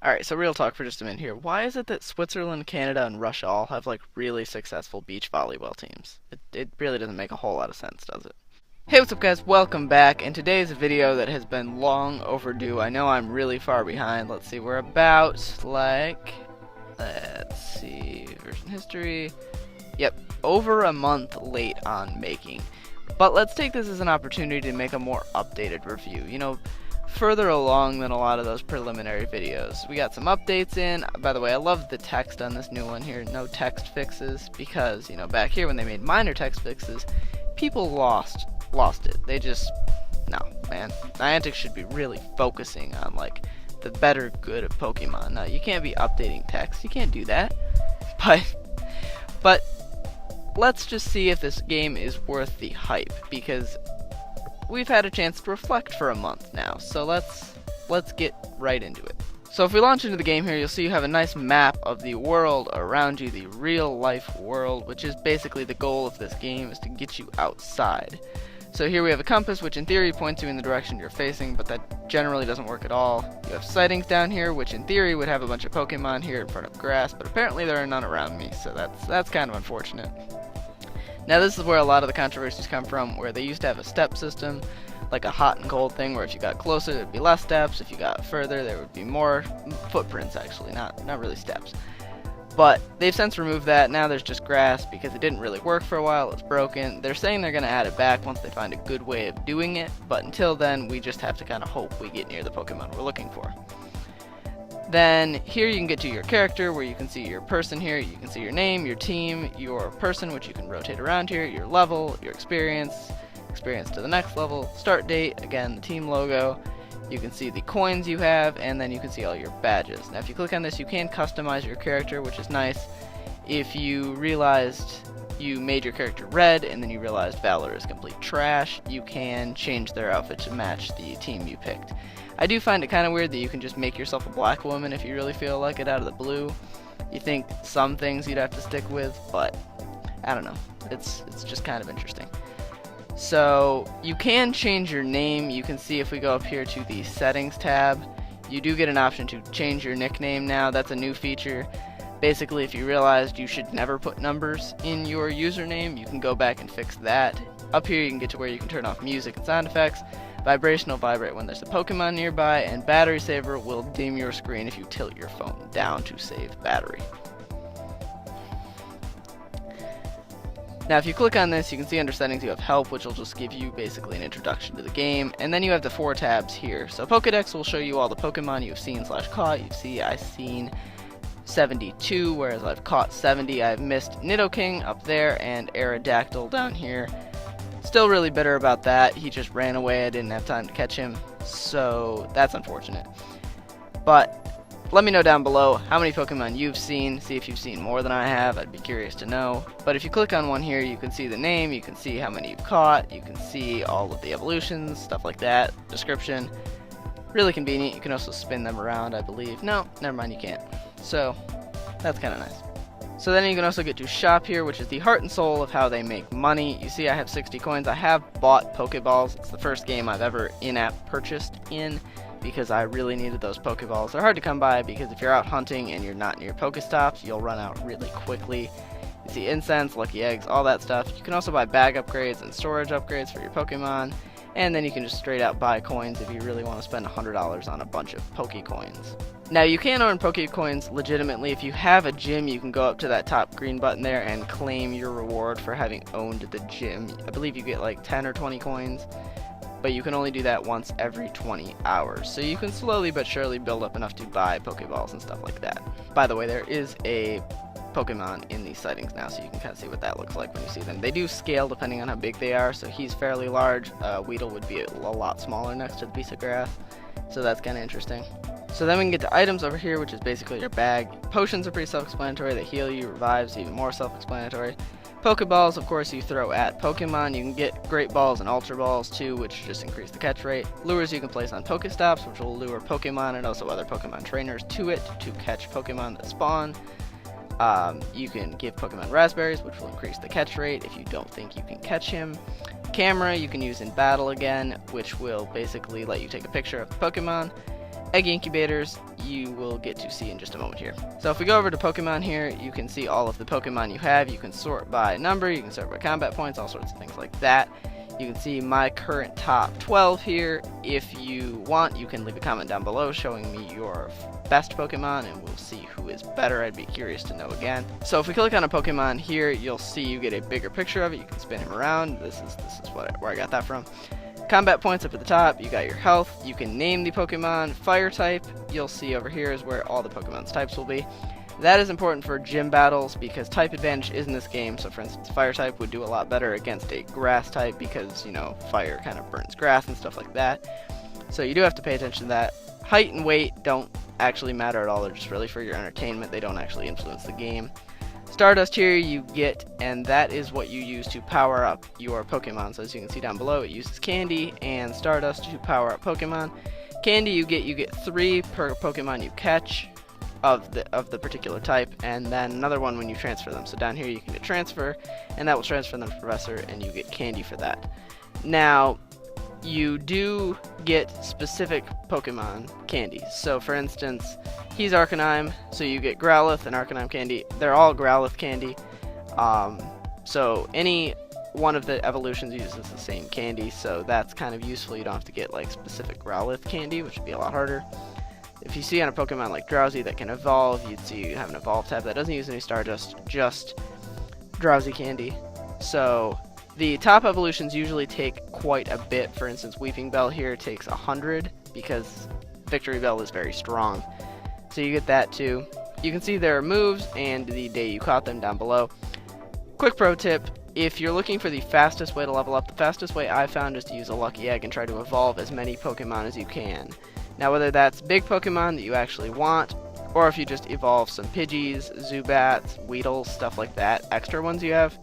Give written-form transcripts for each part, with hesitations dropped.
Alright, so real talk for just a minute here. Why is it that Switzerland, Canada, and Russia all have like really successful beach volleyball teams? It really doesn't make a whole lot of sense, does it? Hey, what's up guys? Welcome back, and today's a video that has been long overdue. I know I'm really far behind. Let's see, we're about let's see, version history. Yep, over a month late on making. But let's take this as an opportunity to make a more updated review. You know, further along than a lot of those preliminary videos. We got some updates in. By the way, I love the text on this new one here. No text fixes, because, you know, back here when they made minor text fixes, people lost it. They just, no, man. Niantic should be really focusing on, like, the better good of Pokemon. Now, you can't be updating text. You can't do that. But let's just see if this game is worth the hype, because we've had a chance to reflect for a month now, so let's get right into it. So if we launch into the game here, you'll see you have a nice map of the world around you, the real life world, which is basically the goal of this game, is to get you outside. So here we have a compass, which in theory points you in the direction you're facing, but that generally doesn't work at all. You have sightings down here, which in theory would have a bunch of Pokemon here in front of grass, but apparently there are none around me, so that's kind of unfortunate. Now this is where a lot of the controversies come from, where they used to have a step system, like a hot and cold thing, where if you got closer there would be less steps, if you got further there would be more footprints actually, not really steps. But they've since removed that. Now there's just grass because it didn't really work for a while, it's broken. They're saying they're going to add it back once they find a good way of doing it, but until then we just have to kind of hope we get near the Pokemon we're looking for. Then here you can get to your character, where you can see your person here, you can see your name, your team, your person, which you can rotate around here, your level, your experience to the next level, start date, again the team logo, you can see the coins you have, and then you can see all your badges. Now if you click on this you can customize your character, which is nice. If you realized you made your character red and then you realized Valor is complete trash, you can change their outfit to match the team you picked. I do find it kind of weird that you can just make yourself a black woman if you really feel like it out of the blue. You think some things you'd have to stick with, but I don't know. It's just kind of interesting. So you can change your name. You can see if we go up here to the settings tab, you do get an option to change your nickname now. That's a new feature. Basically, if you realized you should never put numbers in your username, you can go back and fix that. Up here you can get to where you can turn off music and sound effects. Vibration will vibrate when there's a Pokemon nearby, and battery saver will dim your screen if you tilt your phone down to save battery. Now if you click on this, you can see under settings you have help, which will just give you basically an introduction to the game, and then you have the 4 tabs here. So Pokedex will show you all the Pokemon you've seen / caught. You see I've seen 72, whereas I've caught 70. I've missed Nidoking up there and Aerodactyl down here. Still really bitter about that. He just ran away. I didn't have time to catch him, so that's unfortunate. But let me know down below how many Pokemon you've seen. See if you've seen more than I have. I'd be curious to know. But if you click on one here, you can see the name, you can see how many you've caught, you can see all of the evolutions, stuff like that, description. Really convenient. You can also spin them around, I believe. No, never mind, you can't. So that's kind of nice. So then you can also get to shop here, which is the heart and soul of how they make money. You see I have 60 coins. I have bought Pokeballs. It's the first game I've ever in-app purchased in, because I really needed those Pokeballs. They're hard to come by because if you're out hunting and you're not near Pokestops, you'll run out really quickly. You see incense, lucky eggs, all that stuff. You can also buy bag upgrades and storage upgrades for your Pokemon, and then you can just straight out buy coins if you really want to spend $100 on a bunch of Pokecoins. Now you can earn Pokecoins legitimately. If you have a gym, you can go up to that top green button there and claim your reward for having owned the gym. I believe you get like 10 or 20 coins, but you can only do that once every 20 hours. So you can slowly but surely build up enough to buy Pokeballs and stuff like that. By the way, there is a Pokemon in these sightings now, so you can kind of see what that looks like when you see them. They do scale depending on how big they are, so he's fairly large. Weedle would be a lot smaller next to the piece of grass, so that's kind of interesting. So then we can get to items over here, which is basically your bag. Potions are pretty self-explanatory. They heal you, revives, even more self-explanatory. Pokeballs, of course, you throw at Pokemon. You can get Great Balls and Ultra Balls too, which just increase the catch rate. Lures you can place on Pokestops, which will lure Pokemon and also other Pokemon trainers to it to catch Pokemon that spawn. You can give Pokemon raspberries, which will increase the catch rate if you don't think you can catch him. Camera you can use in battle again, which will basically let you take a picture of the Pokemon. egg incubators you will get to see in just a moment here. So if we go over to Pokemon here, you can see all of the Pokemon you have. You can sort by number, you can sort by combat points, all sorts of things like that. You can see my current top 12 here. If you want, you can leave a comment down below showing me your best Pokemon, and we'll see who is better. I'd be curious to know again. So if we click on a Pokemon here, you'll see you get a bigger picture of it. You can spin him around. This is where I got that from. Combat points up at the top, you got your health, you can name the Pokemon, fire type, you'll see over here is where all the Pokemon's types will be. That is important for gym battles because type advantage is in this game, so for instance fire type would do a lot better against a grass type because, you know, fire kind of burns grass and stuff like that. So you do have to pay attention to that. Height and weight don't actually matter at all, they're just really for your entertainment, they don't actually influence the game. Stardust here you get, and that is what you use to power up your Pokemon. So as you can see down below, it uses candy and Stardust to power up Pokemon. Candy you get 3 per Pokemon you catch of the particular type, and then another one when you transfer them. So down here you can get transfer, and that will transfer them to Professor, and you get candy for that. Now, you do get specific Pokemon candies. So for instance, he's Arcanine, so you get Growlithe and Arcanine candy. They're all Growlithe candy. So any one of the evolutions uses the same candy, so that's kind of useful. You don't have to get like specific Growlithe candy, which would be a lot harder. If you see on a Pokemon like Drowsy that can evolve, you'd see you have an evolve tab that doesn't use any Stardust, just Drowsy candy. So the top evolutions usually take quite a bit. For instance, Weeping Bell here takes 100 because Victory Bell is very strong. So you get that too. You can see their moves and the day you caught them down below. Quick pro tip, if you're looking for the fastest way to level up, the fastest way I found is to use a Lucky Egg and try to evolve as many Pokemon as you can. Now whether that's big Pokemon that you actually want, or if you just evolve some Pidgeys, Zubats, Weedles, stuff like that, extra ones you have,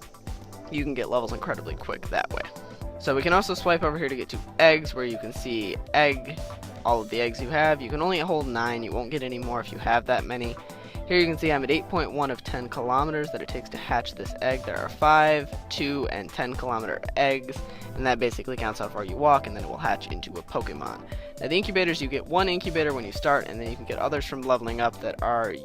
you can get levels incredibly quick that way. So we can also swipe over here to get to eggs, where you can see egg, all of the eggs you have. You can only hold 9, you won't get any more if you have that many. Here you can see I'm at 8.1 of 10 kilometers that it takes to hatch this egg. There are 5, 2, and 10 kilometer eggs, and that basically counts how far you walk, and then it will hatch into a Pokemon. Now the incubators, you get 1 incubator when you start, and then you can get others from leveling up that are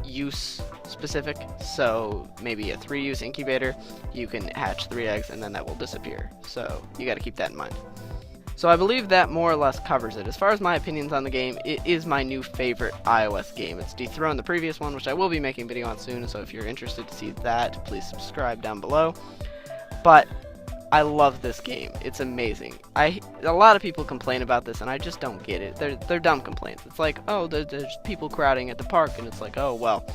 use specific. So maybe a 3-use incubator, you can hatch 3 eggs, and then that will disappear. So you got to keep that in mind. So I believe that more or less covers it. As far as my opinions on the game, it is my new favorite iOS game. It's dethroned the previous one, which I will be making a video on soon, so if you're interested to see that, please subscribe down below. But I love this game. It's amazing. A lot of people complain about this, and I just don't get it. They're dumb complaints. It's like, oh, there's people crowding at the park, and it's like, oh, well,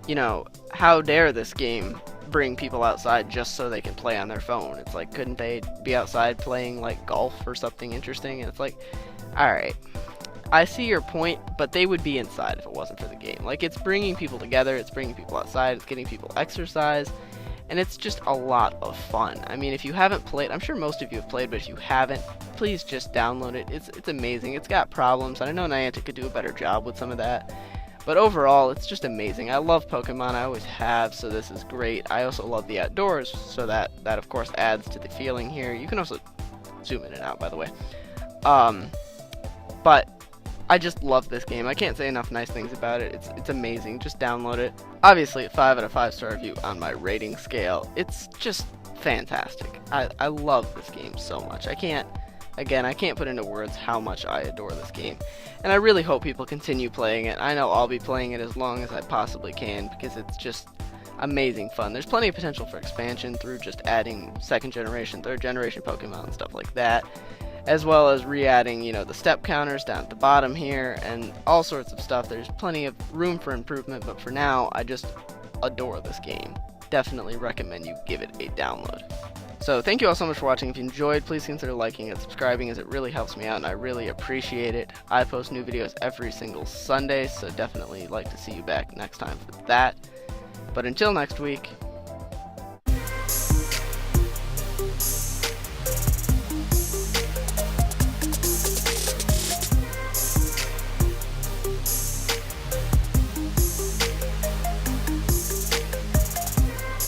you know, how dare this game bring people outside just so they can play on their phone? It's like, couldn't they be outside playing like golf or something interesting? And it's like, alright, I see your point, but they would be inside if it wasn't for the game. Like, it's bringing people together, it's bringing people outside, it's getting people exercise, and it's just a lot of fun. I mean, if you haven't played, I'm sure most of you have played, but if you haven't, please just download it. It's amazing. It's got problems, and I know Niantic could do a better job with some of that. But overall, it's just amazing. I love Pokemon, I always have, so this is great. I also love the outdoors, so that of course adds to the feeling here. You can also zoom in and out, by the way. But I just love this game. I can't say enough nice things about it. It's amazing. Just download it. Obviously, a 5 out of 5 star review on my rating scale. It's just fantastic. I love this game so much. I can't put into words how much I adore this game. And I really hope people continue playing it. I know I'll be playing it as long as I possibly can because it's just amazing fun. There's plenty of potential for expansion through just adding 2nd generation, 3rd generation Pokemon and stuff like that, as well as re-adding, you know, the step counters down at the bottom here and all sorts of stuff. There's plenty of room for improvement, but for now, I just adore this game. Definitely recommend you give it a download. So thank you all so much for watching. If you enjoyed, please consider liking and subscribing, as it really helps me out and I really appreciate it. I post new videos every single Sunday, so definitely like to see you back next time for that. But until next week,